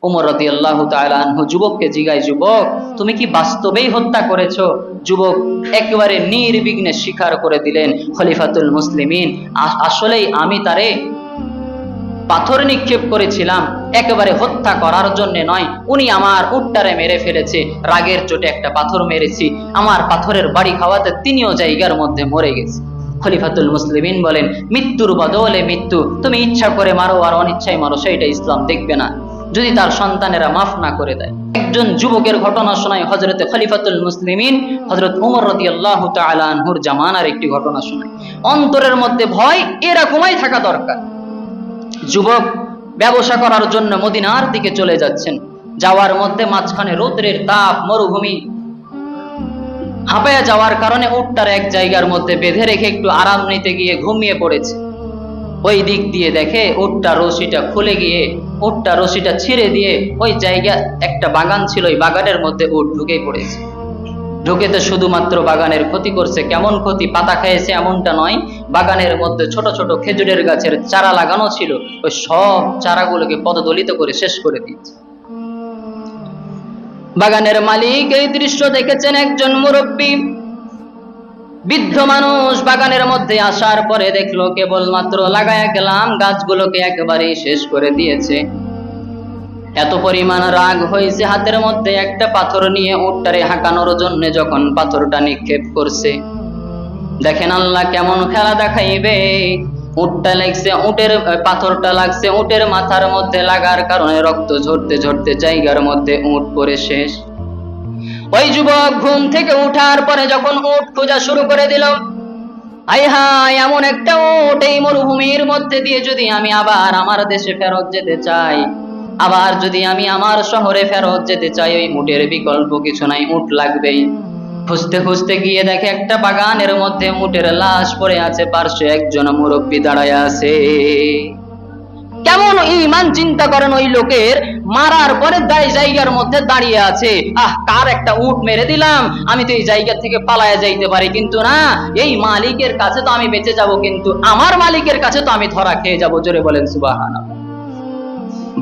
ওমর রাদিয়াল্লাহু তাআলা আনহু যুবককে জিজ্ঞাসা, যুবক তুমি কি বাস্তবেই হত্যা করেছো? যুবক একেবারে নির্বিঘ্নে স্বীকার করে দিলেন, খলিফাতুল মুসলিমিন, আসলেই আমি তারে পাথর নিক্ষেপ করেছিলাম, একেবারে হত্যা করার জন্য নয়। উনি আমার উটটারে মেরে ফেলেছে, রাগের চোটে একটা পাথর মেরেছি, আমার পাথরের বাড়ি খাওয়াতে তিনিও জায়গার মধ্যে মরে গেছে। খলিফাতুল মুসলিমিন বলেন, মৃত্যুর বদলে মৃত্যু, তুমি ইচ্ছা করে মারো আর অনিচ্ছায় মারো, সেইটা ইসলাম দেখবে না, যদি তার সন্তানেরা মাফ না করে দেয়। একজন যুবকের ঘটনা শোনায় হযরতে খলিফাতুল মুসলিমিন হযরত ওমর রাদিয়াল্লাহু তাআলা আনহুর জামানার একটি ঘটনা শোনায়। অন্তরের মধ্যে ভয় এরকমই থাকা দরকার। যুবক ব্যবসা করার জন্য মদিনার দিকে চলে যাচ্ছেন, যাওয়ার মধ্যে মাঝখানে রৌদ্রের তাপ, মরুভূমি, হাঁপায়া যাওয়ার কারণে উটটার এক জায়গার মধ্যে বেঁধে রেখে একটু আরাম নিতে গিয়ে ঘুমিয়ে পড়েছে। ওই দিক দিয়ে দেখে উটটা রশিটা খুলে গিয়ে উটটা রশিটা ছিঁড়ে দিয়ে ওই জায়গা একটা বাগান ছিল, ওই বাগানের মধ্যে উট ঢুকে পড়েছে। ঢুকেতে শুধুমাত্র বাগানের ক্ষতি করছে। কেমন ক্ষতি? পাতা খেয়েছে এমনটা নয়, বাগানের মধ্যে ছোট ছোট খেজুরের গাছের চারা লাগানো ছিল, ওই সব চারাগুলোকে পদদলিত করে শেষ করে দিয়েছে। বাগানের মালিক এই দৃশ্য দেখেছেন, একজন মুরব্বী বৃদ্ধ মানুষ বাগানের মধ্যে আসার পরে দেখলো কেবলমাত্র লাগায়া গেলাম, গাছগুলোকে একেবারেই শেষ করে দিয়েছে। এত পরিমাণ রাগ হয়েছে, হাতের মধ্যে একটা পাথর নিয়ে উটটারে হাঁকানোর জন্য যখন পাথরটা নিক্ষেপ করছে, দেখেন আল্লাহ কেমন খেলা দেখাইবে। উটটা লাগছে, উটের পাথরটা লাগছে উটের মাথার মধ্যে লাগার কারণে রক্ত ঝরতে ঝরতে জায়গার মধ্যে উট পড়ে শেষ। ওই যুবক ঘুম থেকে উঠার পরে যখন উট খোঁজা শুরু করে দিল, আয় হায়, এমন একটা উট এই মরুভূমির মধ্যে দিয়ে যদি আমি আবার আমার দেশে ফেরত যেতে চাই, আবার যদি আমি আমার শহরে ফেরত যেতে চাই, ওই উটের বিকল্প কিছু নাই, উট লাগবেই। খুঁজতে খুঁজতে গিয়ে দেখে একটা বাগানের মধ্যে উটের লাশ পড়ে আছে, পার্শ্বে একজন মুরব্বী দাঁড়ায় আছে। কেমন ঈমান চিন্তা করেন ওই লোকের, মারার পরে জায়গার মধ্যে দাঁড়িয়ে আছে। কার একটা উট মেরে দিলাম, আমি তো এই জায়গা থেকে পালায়া যাইতে পারি, কিন্তু না, এই মালিকের কাছে তো আমি বেঁচে যাব, কিন্তু আমার মালিকের কাছে তো আমি ধরা খেয়ে যাব। জোরে বলেন সুবহানাল্লাহ।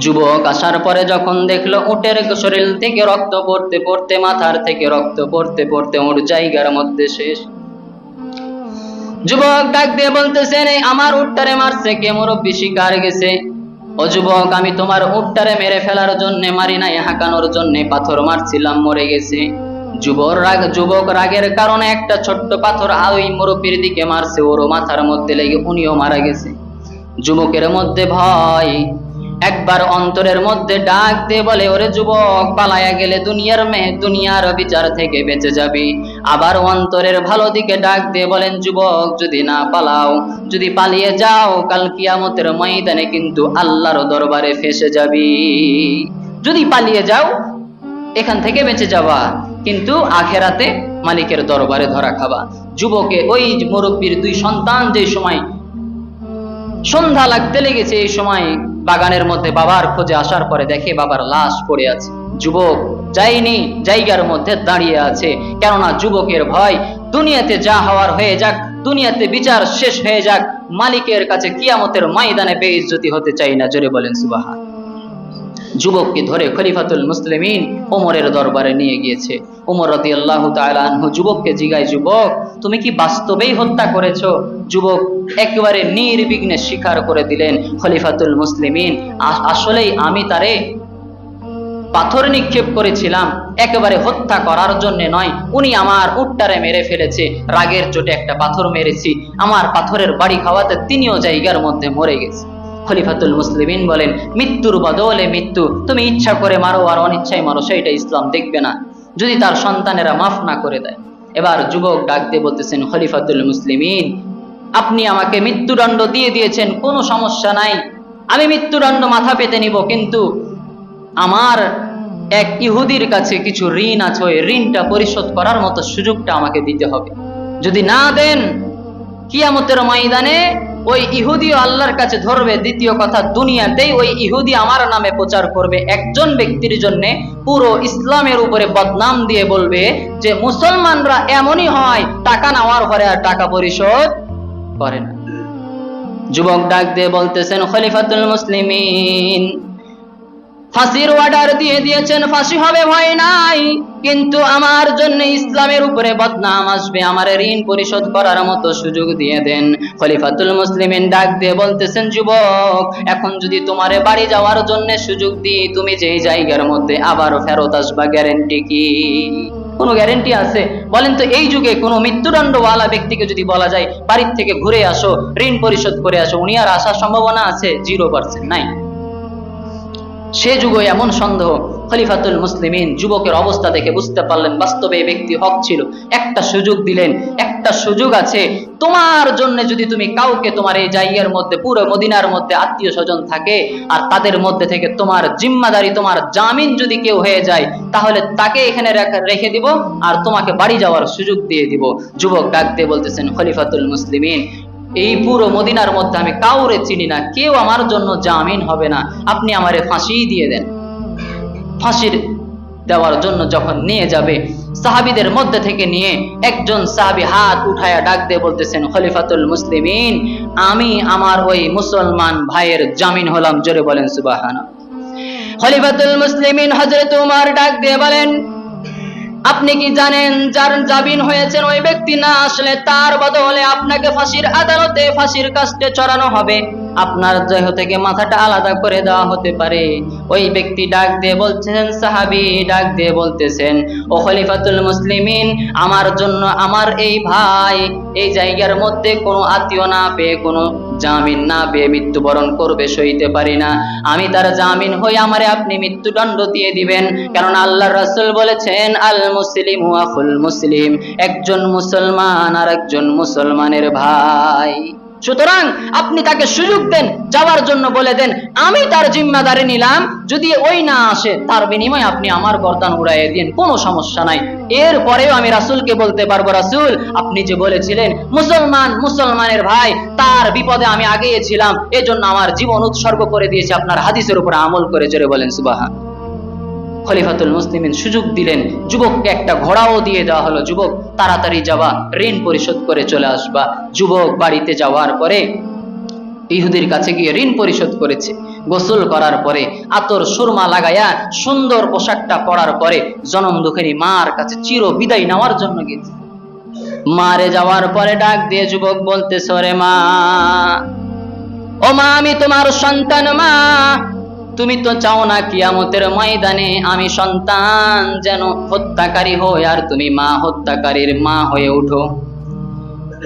যুবক আসার পরে যখন দেখলো উটের শরীর থেকে রক্ত পড়তে পড়তে, মাথার থেকে রক্ত পড়তে পড়তে ওর জায়গার মধ্যে শেষ। যুবক ডাক দিয়ে বলতেছেন, আমার উটটারে মারছে কে? মুরব্বী শিকার গেছে। ও যুবক, আমি তোমার উটটারে মেরে ফেলার জন্য মারি নাই, হাঁকানোর জন্য পাথর মারছিলাম, মরে গেছে। যুবক রাগের কারণে একটা ছোট্ট পাথর ওই মুরব্বীর দিকে মারছে, ওরও মাথার মধ্যে লেগে উনিও মারা গেছে। যুবকের মধ্যে ভয়, একবার অন্তরের মধ্যে ডাক দিয়ে বলে, ওরে যুবক, পালায়া গেলে দুনিয়ার বিচার থেকে বেঁচে যাবি। আবার অন্তরের ভালো দিকে ডাক দিয়ে বলেন, যুবক, যদি না পালাও, যদি পালিয়ে যাও, কাল কিয়ামতের ময়দানে কিন্তু আল্লাহর দরবারে ফেঁসে যাবি। যদি পালিয়ে যাও এখান থেকে বেঁচে যাবা, কিন্তু আখেরাতে মালিকের দরবারে ধরা খাবা। যুবকে ওই মুরব্বীর দুই সন্তান যে সময় সন্ধ্যা লাগতে লেগেছে, এই সময় বাগানের মধ্যে বাবার খোঁজে আসার পরে দেখে বাবার লাশ পড়ে আছে। যুবক যায়নি, জায়গার মধ্যে দাঁড়িয়ে আছে, কেননা যুবকের ভয় দুনিয়াতে যা হওয়ার হয়ে যাক, দুনিয়াতে বিচার শেষ হয়ে যাক, মালিকের কাছে কিয়ামতের ময়দানে বেইজ্জতি হতে চাই না। জোরে বলেন সুবহান। যুবককে ধরে খলিফাতুল মুসলিমিন ওমরের দরবারে নিয়ে গিয়েছে। ওমর রাদিয়াল্লাহু তাআলা আনহু যুবককে জিজ্ঞাসা, যুবক তুমি কি বাস্তবেই হত্যা করেছো? যুবক একেবারে নির্বিঘ্নে স্বীকার করে দিলেন, খলিফাতুল মুসলিমিন, আসলেই আমি তারে পাথর নিক্ষেপ করেছিলাম, একেবারে হত্যা করার জন্য নয়। উনি আমার উটটারে মেরে ফেলেছে, রাগের চোটে একটা পাথর মেরেছি, আমার পাথরের বাড়ি খাওয়াতে তিনিও জায়গার মধ্যে মরে গেছে। খলিফাতুল মুসলিমিন বলেন, মৃত্যুর বদলে মৃত্যু, তুমি ইচ্ছা করে মারো আর অনিচ্ছায় মারো, সেইটা ইসলাম দেখবে না, যদি তার সন্তানেরা মাফ না করে দেয়। এবার যুবক ডাক দিয়ে বলতেছেন, খলিফাতুল মুসলিমিন, আপনি আমাকে মৃত্যুদণ্ড দিয়ে দিয়েছেন, কোনো সমস্যা নাই, আমি মৃত্যুদণ্ড মাথা পেতে নিব, কিন্তু আমার এক ইহুদির কাছে কিছু ঋণ আছে, ওই ঋণটা পরিশোধ করার মতো সুযোগটা আমাকে দিতে হবে। যদি না দেন, কিয়ামতের ময়দানে ওই ইহুদিও আল্লাহর কাছে ধরবে। দ্বিতীয় কথা, দুনিয়াতেই ওই ইহুদি আমার নামে প্রচার করবে, একজন ব্যক্তির জন্য পুরো ইসলামের উপরে বদনাম দিয়ে বলবে যে মুসলমানরা এমনই হয়, টাকা নেওয়ার পরে আর টাকা পরিশোধ করে না। যুবক ডাক দিয়ে বলতেছেন, খলিফাতুল মুসলিমিন, ফাঁসির অর্ডার দিয়ে দিয়েছেন, ফাঁসি হবে ভয় নাই, কিন্তু আমার জন্য ইসলামের উপরে বদনাম আসবে, আমার ঋণ পরিশোধ করার মতো সুযোগ দিয়ে দেন। খলিফাতুল মুসলিমিন ডাক দিয়ে বলতেছেন, যুবক, এখন যদি তোমারে বাড়ি যাওয়ার জন্য সুযোগ দিই, তুমি যেই জায়গার মধ্যে আবার ফেরত আসবা, গ্যারেন্টি কি? কোনো গ্যারেন্টি আছে? বলেন তো, এই যুগে কোনো মৃত্যুদণ্ডওয়ালা ব্যক্তিকে যদি বলা যায় বাড়ির থেকে ঘুরে আসো, ঋণ পরিশোধ করে আসো, উনি আর আসার সম্ভাবনা আছে? 0% নাই। সে যুগে এমন সন্দেহ। খলিফাতুল মুসলিমিন যুবকের অবস্থা দেখে বুঝতে পারলেন বাস্তবে এই ব্যক্তি হক ছিল। একটা সুযোগ দিলেন, একটা সুযোগ আছে তোমার জন্য, যদি তুমি কাউকে তোমার এই জায়গার মধ্যে, পুরো মদিনার মধ্যে আত্মীয় স্বজন থাকে, আর তাদের মধ্যে থেকে তোমার জিম্মাদারি, তোমার জামিন যদি কেউ হয়ে যায়, তাহলে তাকে এখানে রেখে দিব আর তোমাকে বাড়ি যাওয়ার সুযোগ দিয়ে দিব। যুবক ডাক দিয়ে বলতেছেন, খলিফাতুল মুসলিমিন, এই পুরো মদিনার মধ্যে আমি কাউরে চিনি না, কেউ আমার জন্য জামিন হবে না, আপনি আমারে ফাঁসি দিয়ে দেন। ফাঁসির দেওয়ার জন্য যখন নিয়ে যাবে, সাহাবীদের মধ্যে থেকে নিয়ে একজন সাহাবী হাত উঠায়া ডাক দিয়ে বলতেছেন, খলিফাতুল মুসলিমিন, আমি আমার ওই মুসলমান ভাইয়ের জামিন হলাম। জোরে বলেন সুবহানাল্লাহ। খলিফাতুল মুসলিমিন হযরত উমর ডাক দিয়ে বলেন, আপনি কি জানেন যার জামিন হয়েছেন ওই ব্যক্তি না আসলে তার বদলে আপনাকে ফাঁসির আদালতে, ফাঁসির কাস্টে চড়ানো হবে, আপনার দেহ থেকে মাথাটা আলাদা করে দেওয়া হতে পারে। ওই ব্যক্তি ডাক দিয়ে বলছেন, সাহাবী ডাক দিয়ে বলতেছেন, ও খলিফাতুল মুসলিমিন, আমার জন্য আমার এই ভাই এই জায়গার মধ্যে কোনো আত্মীয় না পেয়ে, কোনো জামিন না পেয়ে মৃত্যুবরণ করবে, সইতে পারি না, আমি তার জামিন হই, আমারে আপনি মৃত্যুদণ্ড দিয়ে দিবেন। কারণ আল্লাহর রাসূল বলেছেন, আল মুসলিমু আখুল মুসলিম, একজন মুসলমান আর একজন মুসলমানের ভাই। সুতরাং আপনি তাকে সুযোগ দেন, যাওয়ার জন্য বলে দেন, আমি তার জিম্মাদারি নিলাম, যদি ওই না আসে তার বিনিময়ে আপনি আমার গর্দান উড়াইয়ে দিন, কোনো সমস্যা নাই। এরপরেও আমি রাসূলকে বলতে পারবো, রাসূল আপনি যে বলেছিলেন মুসলমান মুসলমানের ভাই, তার বিপদে আমি আগিয়েছিলাম, এজন্য আমার জীবন উৎসর্গ করে দিয়েছি, আপনার হাদিসের উপর আমল করে। জোরে বলেন সুবহানাল্লাহ। খলিফাতুল মুসলিমিন সুযোগ দিলেন, যুবককে একটা ঘোড়াও দিয়ে দেওয়া হলো, যুবক তাড়াতাড়ি যাবা, ঋণ পরিশোধ করে চলে আসবা। যুবক বাড়িতে যাওয়ার পরে ইহুদির কাছে গিয়ে ঋণ পরিশোধ করেছে। গোসল করার পরে আতর সুরমা লাগাইয়া সুন্দর পোশাকটা পরার পরে জনম দুঃখিনী মার কাছে চির বিদায় নেওয়ার জন্য গেছে। মারে যাওয়ার পরে ডাক দিয়ে যুবক বলতেছে, ওরে মা, ও মা, আমি তোমার সন্তান মা, তুমি তো চাও না কিয়ামতের ময়দানে আমি সন্তান যেন হত্যাকারী হই, আর তুমি মা হত্যাকারীর মা হয়ে উঠো।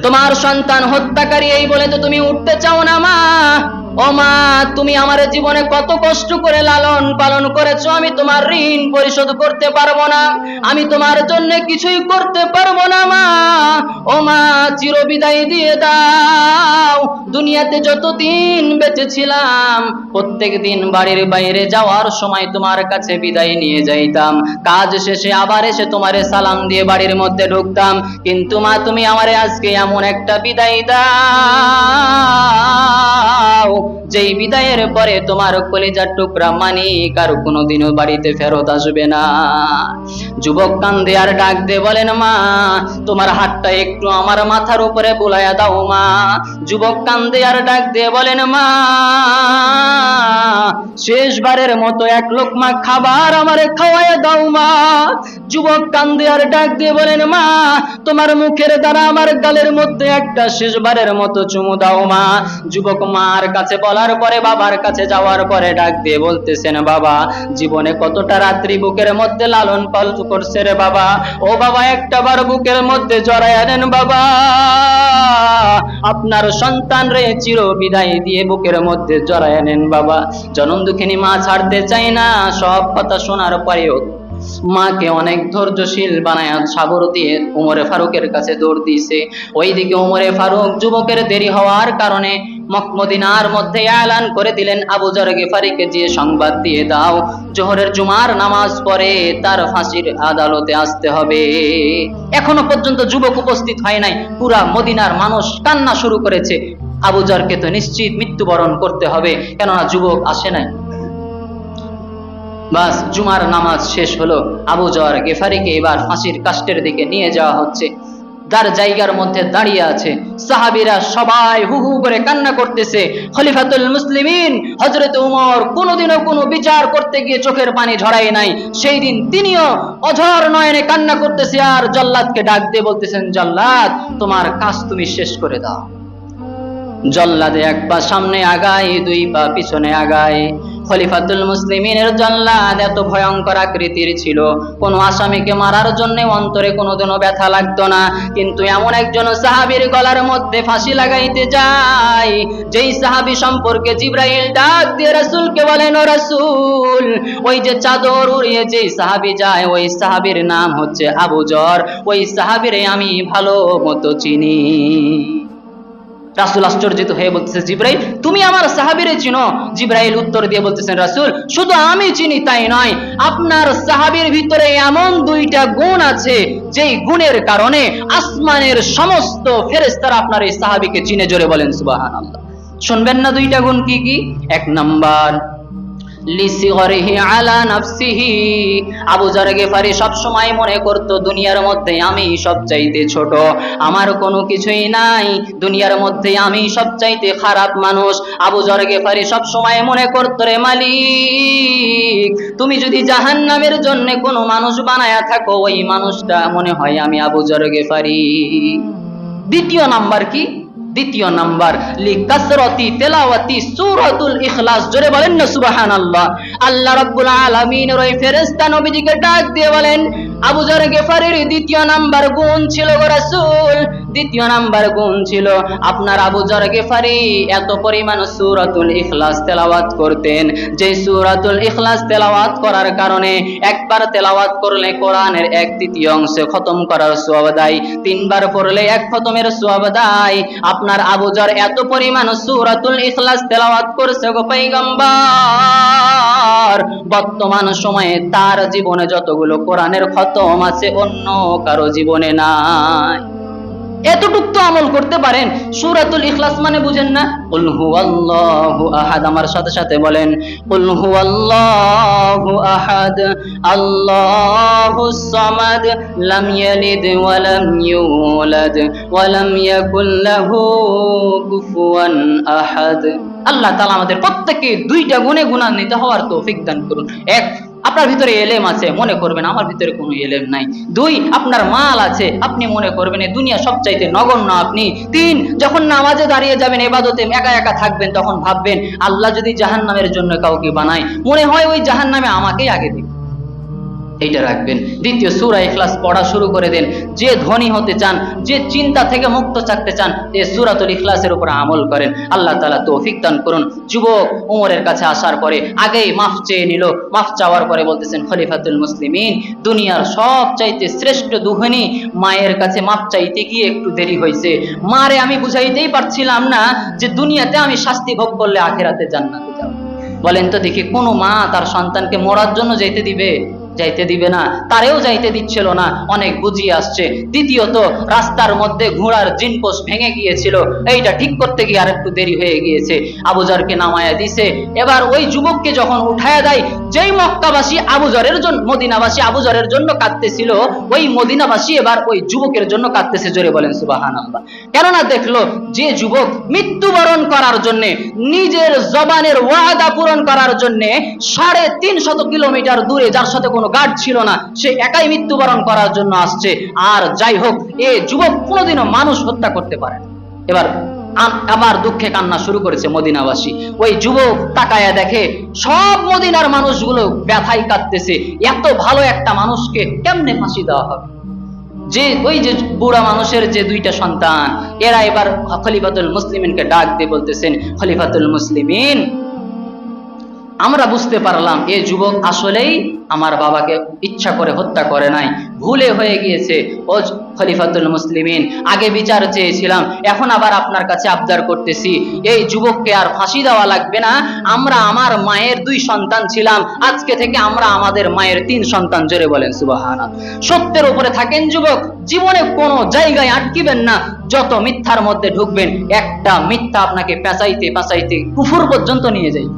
তোমার সন্তান হত্যাকারী এই বলে তো তুমি উঠতে চাও না মা। ও মা, তুমি আমার জীবনে কত কষ্ট করে লালন পালন করেছো, আমি তোমার ঋণ পরিশোধ করতে পারবো না, আমি তোমার জন্য কিছুই করতে পারবো না মা। ও মা, চিরবিদায় দিয়ে দাও। দুনিয়াতে যতদিন বেঁচে ছিলাম প্রত্যেক দিন বাড়ির বাইরে যাওয়ার সময় তোমার কাছে বিদায় নিয়ে যাইতাম, কাজ শেষে আবার এসে তোমারে সালাম দিয়ে বাড়ির মধ্যে ঢুকতাম, কিন্তু মা তুমি আমারে আজকে এমন একটা বিদায় দাও যেই বিদায়ের পরে তোমার কলিজার টুকরা মানিক আর কোনোদিনও বাড়িতে ফেরত আসবে না। যুবক কান্দে আর ডাক দিয়ে বলেন, মা তোমার হাতটা একটু আমার মাথার উপরে বুলাইয়া দাও মা। যুবক কান্দে আর ডাক দিয়ে বলেন, মা শেষবারের মতো এক লোকমা খাবার আমারে খাওয়াইয়া দাও মা। যুবক কান্দে আর ডাক দিয়ে বলেন, মা তোমার মুখের দ্বারা আমার গালের মধ্যে একটা শেষবারের মতো চুমু দাও মা। যুবক মার কাছে বলার পরে বাবার কাছে যাওয়ার পরে ডাক দিয়ে বলতেছেন, বাবা জীবনে কতটা রাত্রি বুকের মধ্যে লালন পালন করছে রে বাবা, ও বাবা একটা বার বুকের মধ্যে জড়াইয়া নেন বাবা, আপনার সন্তান রে চির বিদায় দিয়ে বুকের মধ্যে জড়াইয়া নেন বাবা। জনম দুঃখিনী মা ছাড়তে চাই না, সব কথা শোনার পরেও মাকে অনেক ধৈর্যশীল বানায় সাগর দিয়ে উমরে ফারুকের কাছে দৌড় দিয়েছে। ওইদিকে উমরে ফারুক যুবকের দেরি হওয়ার কারণে মদিনার মধ্যে এলান করে দিলেন, আবু যর গিফারিকে যে সংবাদ দিয়ে দাও জোহরের জুমার নামাজ পড়ে তার ফাঁসির আদালতে আসতে হবে। এখনো পর্যন্ত যুবক উপস্থিত হয় নাই, পুরা মদিনার মানুষ কান্না শুরু করেছে, আবু যরকে তো নিশ্চিত মৃত্যুবরণ করতে হবে, কেননা যুবক আসে নাই। বাস জুমার নামাজ শেষ হলো, আবু যর গিফারিকে এবার ফাঁসির কাষ্টের দিকে নিয়ে যাওয়া হচ্ছে। তার জায়গার মধ্যে দাঁড়িয়ে আছে। সাহাবীরা সবাই হু হু করে কান্না করতেছে। খলিফাতুল মুসলিমিন হযরত উমর কোনোদিনও কোনো বিচার করতে গিয়ে চোখের পানি ঝরায় নাই। সেই দিন তিনিও অঝর নয়নে কান্না করতেছে আর জল্লাদকে ডাক দিয়ে বলতেছেন, জল্লাদ তোমার কাজ তুমি শেষ করে দাও। জল্লাদে এক পা সামনে আগায়, দুই পা পিছনে আগায়। খলিফাতুল মুসলিমিনের জল্লাদ এত ভয়ঙ্কর আকৃতির ছিল, কোন আসামিকে মারার জন্য অন্তরে কোনোদিনও ব্যথা লাগতো না, কিন্তু এমন একজন সাহাবীর গলার মধ্যে ফাঁসি লাগাইতে যায়, যেই সাহাবী সম্পর্কে জিবরাইল ডাক দিয়ে রাসূলকে বলেন, ও রাসূল, ওই যে চাদর উড়িয়ে যেই সাহাবী যায় ওই সাহাবীর নাম হচ্ছে আবু যর, ওই সাহাবীরে আমি ভালো মতো চিনি। রাসূল আশ্চর্যিত হয়ে বলতেছে, জিবরাইল তুমি আমার সাহাবীরে চিনো? জিবরাইল উত্তর দিয়ে বলতেছেন, রাসূল শুধু আমি চিনি তাই নয়, আপনার সাহাবীর ভিতরে এমন দুইটা গুণ আছে যেই গুণের কারণে আসমানের সমস্ত ফেরেশতারা আপনার এই সাহাবীকে চিনে। জোরে বলেন সুবহানাল্লাহ। শুনবেন না দুইটা গুণ কি কি? এক নাম্বার, লিসিগরিহি আলা নাফসিহি, আবু যর গিফারি সব সময় মনে করত দুনিয়ার মধ্যে আমি সবচাইতে ছোট, আমার কোনো কিছুই নাই, দুনিয়ার মধ্যে আমি সবচাইতে খারাপ মানুষ। আবু যর গিফারি সব সময় মনে করত, রে মালিক তুমি যদি জাহান্নামের জন্য কোনো মানুষ বানায়া থাকো, ওই মানুষটা মনে হয় আমি আবু যর গিফারি। দ্বিতীয় নাম্বার কি? দ্বিতীয় নাম্বার, লিকাসরাতি তিলাওয়াতি সূরাতুল ইখলাস। জোরে বলেন না সুবহানাল্লাহ। আল্লাহ রাব্বুল আলামিন ওই ফেরেশতা নবীজিকে ডাক দিয়ে বলেন, আবু যর গিফারির দ্বিতীয় নাম্বার গুণ ছিল গো রাসূল, দ্বিতীয় নাম্বার গুণ ছিল আপনার আবু যর গিফারি এত পরিমাণ সূরাতুল ইখলাস তেলাওয়াত করতেন, যে সূরাতুল ইখলাস তেলাওয়াত করার কারণে একবার তেলাওয়াত করলে কোরআনের 1/3 অংশ খতম করার সওয়াব দেয়, তিনবার পড়লে 1 খতমের সওয়াব দেয়। আপনার আবু যর এত পরিমাণ সূরাতুল ইখলাস তেলাওয়াত করছে গো পয়গম্বর, বর্তমান সময়ে তার জীবনে যতগুলো কোরআনের খতম আছে অন্য কারো জীবনে নাই। এতটুক তো আমল করতে পারেন। সূরাতুল ইখলাস মানে বুঝেন না? কুল হুয়াল্লাহু আহাদ, আমার সাথে সাথে বলেন, কুল হুয়াল্লাহু আহাদ আল্লাহুস সামাদ লাম ইয়ালিদ ওয়া লাম ইউলাদ ওয়া লাম ইয়াকুল লাহু কুফুয়ান আহাদ। আল্লাহ তাআলা আমাদের প্রত্যেককে দুইটা গুণে গুণান্বিত হওয়ার তৌফিক দান করুন। এক, আপনার ভিতরে এলেম আছে, মনে করবেন আমার ভিতরে কোনো এলেম নাই। 2, আপনার মাল আছে, আপনি মনে করবেন এই দুনিয়া সবচাইতে নগণ্য আপনি। 3, যখন নামাজে দাঁড়িয়ে যাবেন, ইবাদতে একা একা থাকবেন, তখন ভাববেন আল্লাহ যদি জাহান্নামের জন্য কাউকে বানায়, মনে হয় ওই জাহান্নামে আমাকেই আগে দিবে। এইটা রাখবেন। দ্বিতীয়, সূরা ইখলাস পড়া শুরু করে দেন। যে ধনী হতে চান, যে চিন্তা থেকে মুক্ত থাকতে চান, এই সূরাতুল ইখলাসের উপর আমল করেন। আল্লাহ তাআলা তৌফিক দান করুন। যুবক উমরের কাছে আসার পরে আগেই মাফ চেয়ে নিল। মাফ চাওয়ার পরে বলতেছেন, খলিফাতুল মুসলিমিন দুনিয়ার সবচাইতে শ্রেষ্ঠ দুহনী মায়ের কাছে মাফ চাইতে গিয়ে একটু দেরি হয়েছে। মারে আমি বুঝাইতেই পারছিলাম না যে দুনিয়াতে আমি শাস্তি ভোগ করলে আখিরাতে জান্নাতে যাব। বলেন তো দেখি, কোন মা তার সন্তানকে মরার জন্য যেতে দিবে? যাইতে দিবে না। তারেও যাইতে দিচ্ছিল না, অনেক বুঝিয়ে আসছে। দ্বিতীয়ত, রাস্তার মধ্যে ঘোড়ার জিনপোষ ভেঙে গিয়েছিল, এইটা ঠিক করতে গিয়ে আরেকটু দেরি হয়ে গিয়েছে। আবু যরকে নামায়া দিছে। এবার ওই যুবককে যখন উঠায়া দেয়, যেই মক্কাবাসী আবু যরের জন্য, মদিনাবাসী আবু যরের জন্য কাঁদতেছিল, ওই মদিনাবাসী এবার ওই যুবকের জন্য কাঁদতেছে। জোরে বলেন সুবহানাল্লাহ। কেননা দেখলো যে যুবক মৃত্যুবরণ করার জন্য, নিজের জবানের ওয়াদা পূরণ করার জন্য 350 কিলোমিটার দূরে, যার সাথে কোনো গার্ড ছিল না, সে একাই মৃত্যুবরণ করার জন্য আসছে। আর যাই হোক, এই যুবক কোনোদিনও মানুষ হত্যা করতে পারে না। এবার আবার দুঃখে কান্না শুরু করেছে মদিনাবাসী। ওই যুবক তাকায়া দেখে সব মদিনার মানুষগুলো ব্যথায় কাঁদতেছে। এত ভালো একটা মানুষকে কেমনে ফাঁসি দেওয়া হবে? যে ওই যে বুড়া মানুষের যে 2টা সন্তান, এরা এবার খলিফাতুল মুসলিমিনকে ডাক দিয়ে বলতেছেন, খলিফাতুল মুসলিমিন আমরা বুঝতে পারলাম এই যুবক আসলেই আমার বাবাকে ইচ্ছা করে হত্যা করে নাই, ভুলে হয়ে গিয়েছে। ও খলিফাতুল মুসলিমিন, আগে বিচার চেয়েছিলাম, এখন আবার আপনার কাছে আবদার করতেছি, এই যুবককে আর ফাঁসি দেওয়া লাগবে না। আমরা আমার মায়ের 2 সন্তান ছিলাম, আজকে থেকে আমরা আমাদের মায়ের 3 সন্তান। জোরে বলেন সুবহানাল্লাহ। সত্যের উপরে থাকেন যুবক, জীবনে কোনো জায়গায় আটকিবেন না। যত মিথ্যার মধ্যে ঢুকবেন, একটা মিথ্যা আপনাকে পেঁচাইতে পেঁচাইতে কুফর পর্যন্ত নিয়ে যায়।